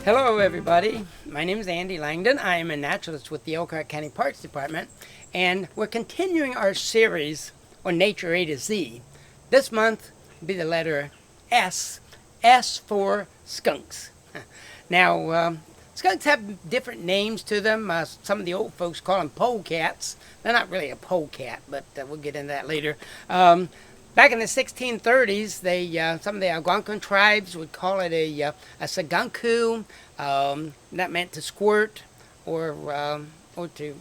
Hello everybody, my name is Andy Langdon. I am a naturalist with the Elkhart County Parks Department, and we're continuing our series on Nature A to Z. This month will be the letter S, S for skunks. Now, skunks have different names to them. Some of the old folks call them polecats. They're not really a polecat, but we'll get into that later. Back in the 1630s, some of the Algonquin tribes would call it a skunku. That meant to squirt or to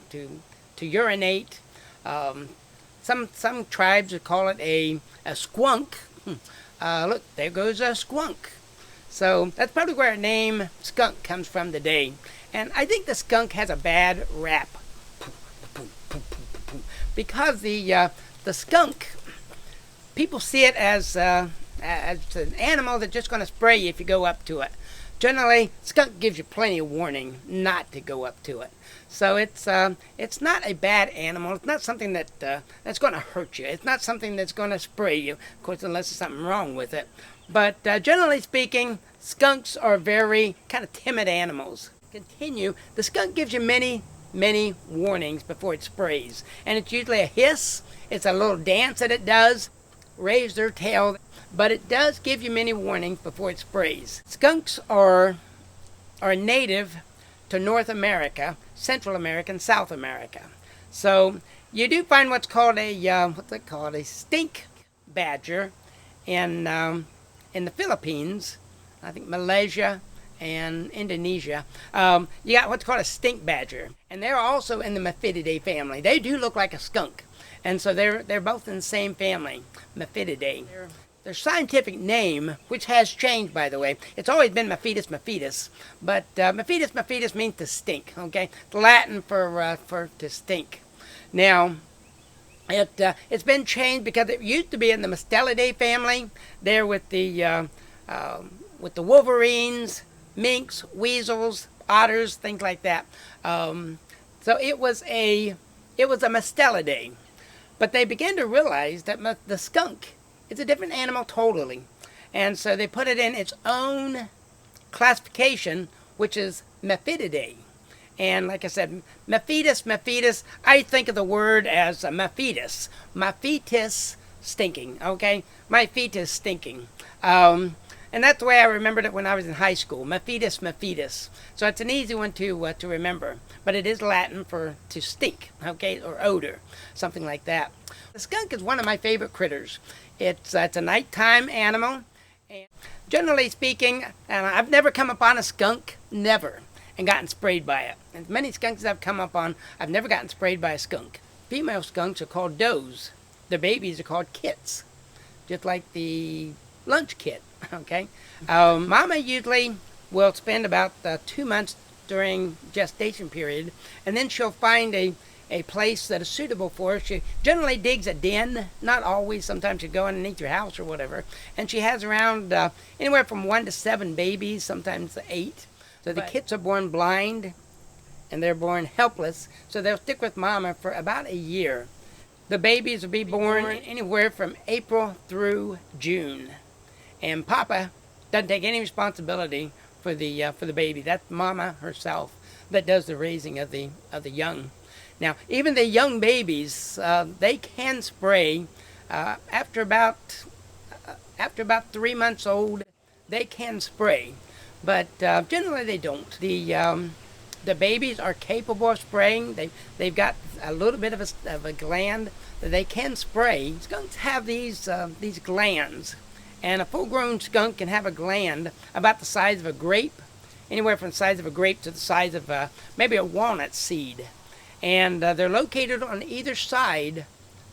urinate. Some tribes would call it a skunk. Look, there goes a skunk. So that's probably where our name skunk comes from today. And I think the skunk has a bad rap because the skunk, people see it as an animal that's just going to spray you if you go up to it. Generally, skunk gives you plenty of warning not to go up to it. So it's not a bad animal. It's not something that's going to hurt you. It's not something that's going to spray you, of course, unless there's something wrong with it. But generally speaking, skunks are very kind of timid animals. Continue. The skunk gives you many warnings before it sprays, and it's usually a hiss. It's a little dance that it does, raise their tail, but it does give you many warnings before it sprays. Skunks are native to North America, Central America, and South America. So you do find what's called a stink badger in the Philippines, I think Malaysia and Indonesia. You got what's called a stink badger, and they're also in the Mephididae family. They do look like a skunk. And so they're both in the same family, Mephididae. Their scientific name, which has changed, by the way, it's always been Mephidus mephidus, but Mephidus mephidus means to stink. Okay, it's Latin for to stink. Now, it's been changed because it used to be in the Mustelidae family. There with the wolverines, minks, weasels, otters, things like that. So it was a Mustelidae. But they began to realize that the skunk is a different animal totally. And so they put it in its own classification, which is Mephididae. And like I said, Mephidus, I think of the word as Mephidus. My fetus stinking, okay? My feet is stinking. And that's the way I remembered it when I was in high school. Mephidus. So it's an easy one to remember. But it is Latin for to stink, okay, or odor, something like that. The skunk is one of my favorite critters. It's a nighttime animal. And generally speaking, and I've never come upon a skunk, never, and gotten sprayed by it. And many skunks that I've come upon, I've never gotten sprayed by a skunk. Female skunks are called does. Their babies are called kits, just like the lunch kit. Okay, mama usually will spend about 2 months during gestation period, and then she'll find a place that is suitable for her. She generally digs a den, not always. Sometimes she'll go underneath your house or whatever, and she has around anywhere from 1 to 7 babies, sometimes 8. So the kits are born blind, and they're born helpless, so they'll stick with mama for about a year. The babies will be born anywhere from April through June. And Papa doesn't take any responsibility for the baby. That's Mama herself that does the raising of the young. Now, even the young babies, they can spray after about 3 months old. They can spray, but generally they don't. The babies are capable of spraying. They've got a little bit of a gland that they can spray. Skunks have these glands. And a full-grown skunk can have a gland about the size of a grape, anywhere from the size of a grape to the size of maybe a walnut seed. And they're located on either side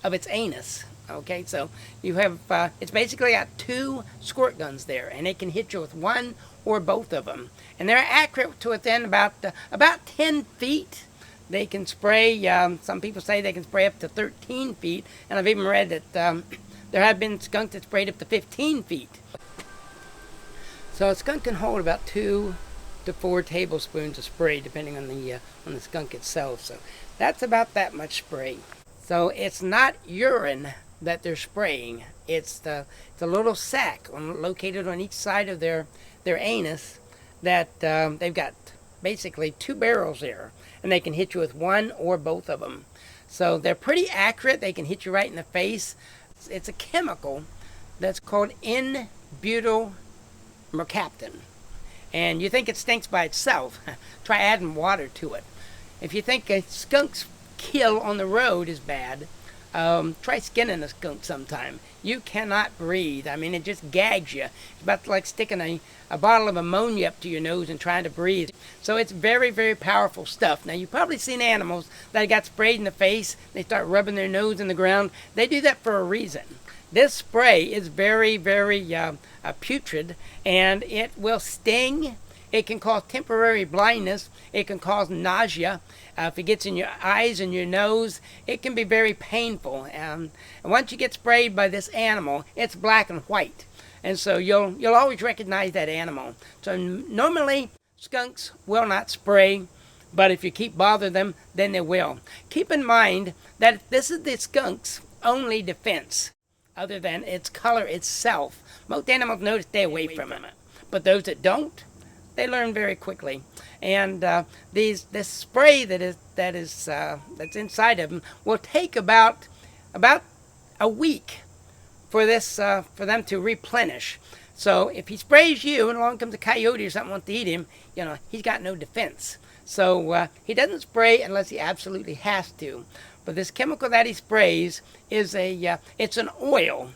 of its anus. Okay, so you have, it's basically got 2 squirt guns there, and it can hit you with one or both of them. And they're accurate to within about 10 feet. They can spray, some people say they can spray up to 13 feet, and I've even read that there have been skunks that sprayed up to 15 feet. So a skunk can hold about 2 to 4 tablespoons of spray, depending on the skunk itself. So that's about that much spray. So it's not urine that they're spraying. It's the little sac located on each side of their anus that they've got basically two barrels there, and they can hit you with one or both of them. So they're pretty accurate. They can hit you right in the face. It's a chemical that's called N-butyl mercaptan. And you think it stinks by itself. Try adding water to it. If you think a skunk's kill on the road is bad, try skinning a skunk sometime. You cannot breathe. I mean, it just gags you. It's about like sticking a bottle of ammonia up to your nose and trying to breathe. So it's very, very powerful stuff. Now, you've probably seen animals that got sprayed in the face. They start rubbing their nose in the ground. They do that for a reason. This spray is very, very putrid, and it will sting. It can cause temporary blindness. It can cause nausea. If it gets in your eyes and your nose, it can be very painful. And once you get sprayed by this animal, it's black and white. And so you'll always recognize that animal. So normally, skunks will not spray, but if you keep bothering them, then they will. Keep in mind that this is the skunk's only defense, other than its color itself. Most animals know to stay away from it. But those that don't, they learn very quickly. And this spray that's inside of them will take about a week for them to replenish. So if he sprays you and along comes a coyote or something wants to eat him, he's got no defense. So he doesn't spray unless he absolutely has to. But this chemical that he sprays is it's an oil.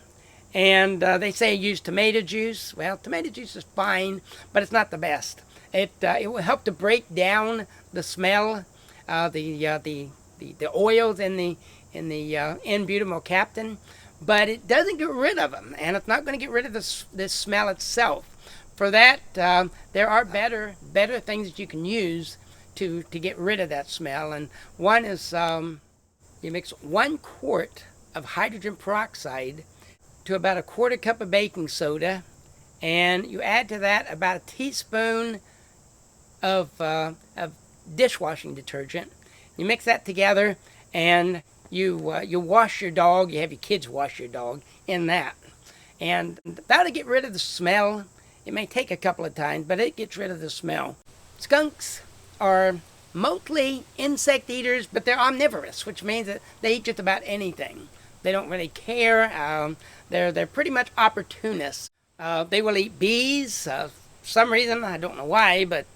And they say use tomato juice. Well, tomato juice is fine, but it's not the best. It will help to break down the smell, the oils in the N-butyl mercaptan, but it doesn't get rid of them, and it's not going to get rid of this smell itself. For that, there are better things that you can use to get rid of that smell, and one is you mix 1 quart of hydrogen peroxide to about a quarter cup of baking soda, and you add to that about a teaspoon of dishwashing detergent. You mix that together, and you wash your dog. You have your kids wash your dog in that, and that'll get rid of the smell. It may take a couple of times, but it gets rid of the smell. Skunks are mostly insect eaters, but they're omnivorous, which means that they eat just about anything. They don't really care. They're pretty much opportunists. They will eat bees. Some reason, I don't know why, but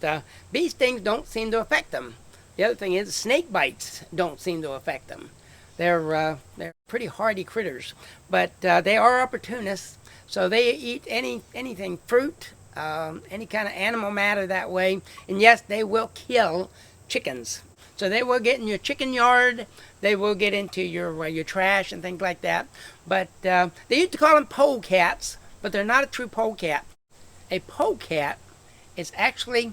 bee stings don't seem to affect them. The other thing is snake bites don't seem to affect them. They're pretty hardy critters, but they are opportunists. So they eat anything, fruit, any kind of animal matter that way. And yes, they will kill chickens. So they will get in your chicken yard. They will get into your trash and things like that. But they used to call them polecats, but they're not a true polecat. A polecat is actually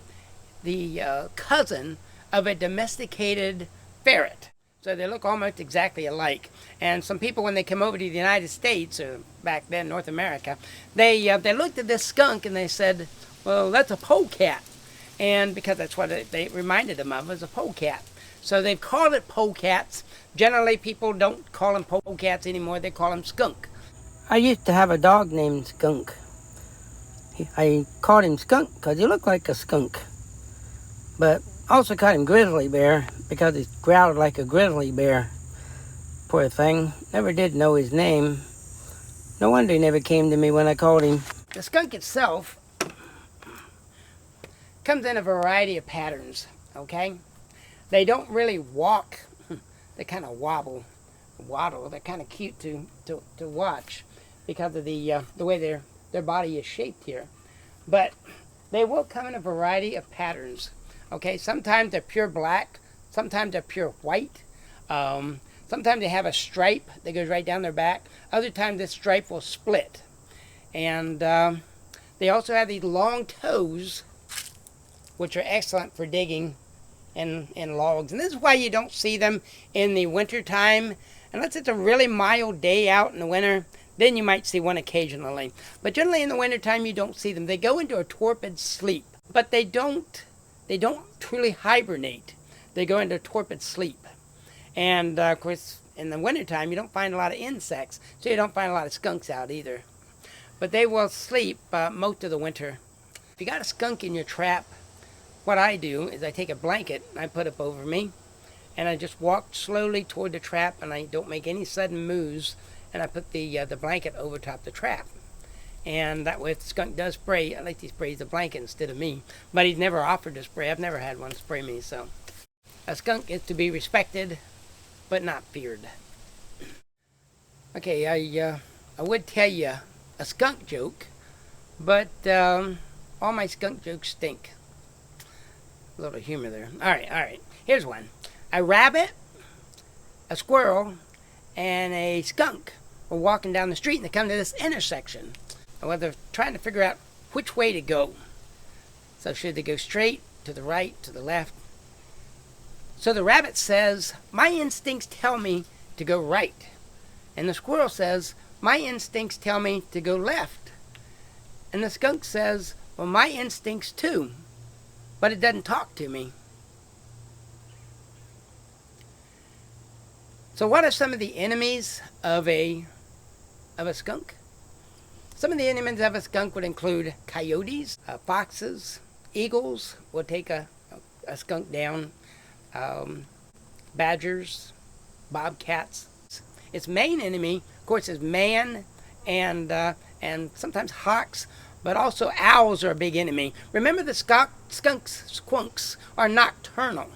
the cousin of a domesticated ferret. So they look almost exactly alike. And some people, when they come over to the United States, or back then North America, they looked at this skunk and they said, well, that's a polecat. And because that's what they reminded them of, was a polecat. So they've called it polecats. Generally, people don't call them polecats anymore. They call them skunk. I used to have a dog named Skunk. I called him Skunk because he looked like a skunk. But also called him Grizzly Bear because he growled like a grizzly bear. Poor thing. Never did know his name. No wonder he never came to me when I called him. The skunk itself comes in a variety of patterns, okay? They don't really walk. They kind of waddle. They're kind of cute to watch because of the way their body is shaped here. But they will come in a variety of patterns. Okay, sometimes they're pure black, sometimes they're pure white. Sometimes they have a stripe that goes right down their back. Other times this stripe will split. And they also have these long toes, which are excellent for digging in logs. And this is why you don't see them in the winter time. Unless it's a really mild day out in the winter, then you might see one occasionally. But generally in the wintertime, you don't see them. They go into a torpid sleep, but they don't truly hibernate. They go into a torpid sleep. And of course, in the wintertime, you don't find a lot of insects, so you don't find a lot of skunks out either. But they will sleep most of the winter. If you got a skunk in your trap, what I do is I take a blanket and I put it over me, and I just walk slowly toward the trap, and I don't make any sudden moves, and I put the blanket over top the trap. And that way, if the skunk does spray, at least he sprays the blanket instead of me. But he's never offered to spray. I've never had one spray me. So a skunk is to be respected, but not feared. Okay, I would tell you a skunk joke, but all my skunk jokes stink. A little humor there. All right. Here's one. A rabbit, a squirrel, and a skunk were walking down the street, and they come to this intersection. Well, they're trying to figure out which way to go. So should they go straight, to the right, to the left? So the rabbit says, my instincts tell me to go right. And the squirrel says, my instincts tell me to go left. And the skunk says, well, my instincts too, but it doesn't talk to me. So what are some of the enemies of a skunk? Some of the enemies of a skunk would include coyotes, foxes, eagles will take a skunk down, badgers, bobcats. Its main enemy, of course, is man and sometimes hawks, but also owls are a big enemy. Remember, the skunks are nocturnal.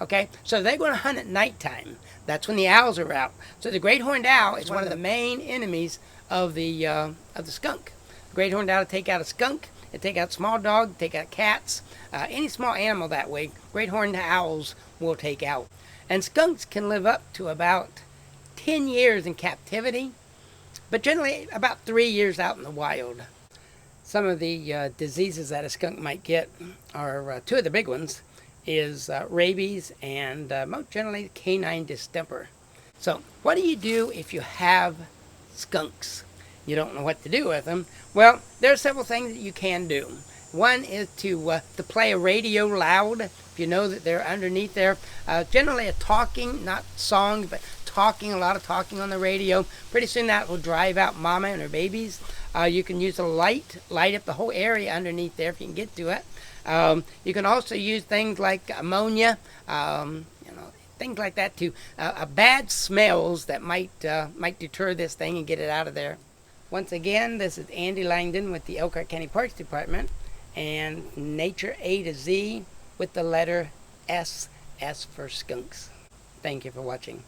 Okay, so they're going to hunt at nighttime. That's when the owls are out. So the great horned owl is one of the main enemies of the skunk. The great horned owl will take out a skunk, it take out small dog, take out cats, any small animal that way. Great horned owls will take out. And skunks can live up to about 10 years in captivity, but generally about 3 years out in the wild. Some of the diseases that a skunk might get are two of the big ones. Is rabies and most generally canine distemper. So what do you do if you have skunks? You don't know what to do with them. Well, there are several things that you can do. One is to play a radio loud. If you know that they're underneath there, generally a talking, not songs, but talking, a lot of talking on the radio. Pretty soon that will drive out mama and her babies. You can use a light up the whole area underneath there if you can get to it. You can also use things like ammonia, things like that to bad smells that might deter this thing and get it out of there. Once again, this is Andy Langdon with the Elkhart County Parks Department and Nature A to Z with the letter S for skunks. Thank you for watching.